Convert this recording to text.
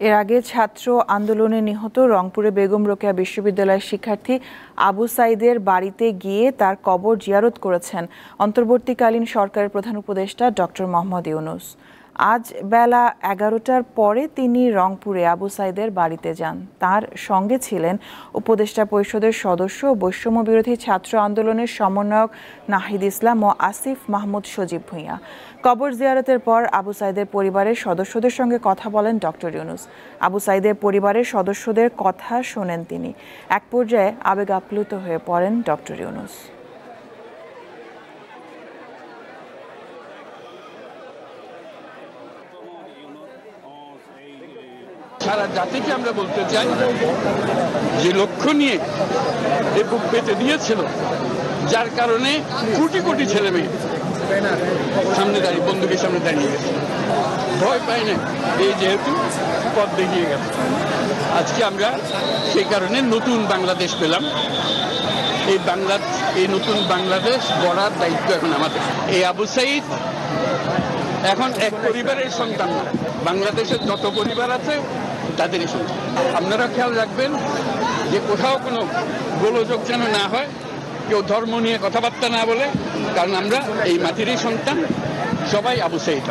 এর আগে ছাত্র আন্দোলনে নিহত রংপুরে বেগম রোকেয়া বিশ্ববিদ্যালয়ের শিক্ষার্থী আবু সাঈদের বাড়িতে গিয়ে তার কবর জিয়ারত করেছেন অন্তর্বর্তীকালীন সরকারের প্রধান উপদেষ্টা ডক্টর মোহাম্মদ ইউনূস। আজ বেলা ১১টার পরে তিনি রংপুরে আবু সাঈদের বাড়িতে যান। তার সঙ্গে ছিলেন উপদেষ্টা পরিষদের সদস্য ও বৈষম্য বিরোধী ছাত্র আন্দোলনের সমন্বয়ক নাহিদ ইসলাম ও আসিফ মাহমুদ সজীব ভূঁইয়া। কবর জিয়ারতের পর আবু সাঈদের পরিবারের সদস্যদের সঙ্গে কথা বলেন ডক্টর ইউনূস। আবু সাঈদের পরিবারের সদস্যদের কথা শোনেন তিনি। এক পর্যায়ে আবেগ আপ্লুত হয়ে পড়েন ডক্টর ইউনূস। সারা জাতিকে আমরা বলতে চাই যে লক্ষ্য নিয়ে এই বুক পেতে দিয়েছিল, যার কারণে কোটি কোটি ছেলে মেয়ে সামনে দাঁড়িয়ে বন্দুকের সামনে দাঁড়িয়ে গেছে, ভয় পায় না। এই যেহেতু পথ দেখিয়ে গেল, আজকে আমরা সেই কারণে নতুন বাংলাদেশ পেলাম। এই নতুন বাংলাদেশ গড়ার দায়িত্ব এখন আমাদের। এই আবু সাঈদ এখন এক পরিবারের সন্তান। বাংলাদেশের যত পরিবার আছে তাদেরই সন্তান। আপনারা খেয়াল রাখবেন যে কোথাও কোনো গোলযোগ যেন না হয়, কেউ ধর্ম নিয়ে কথাবার্তা না বলে, কারণ আমরা এই মাটিরই সন্তান, সবাই আবু সাঈদ।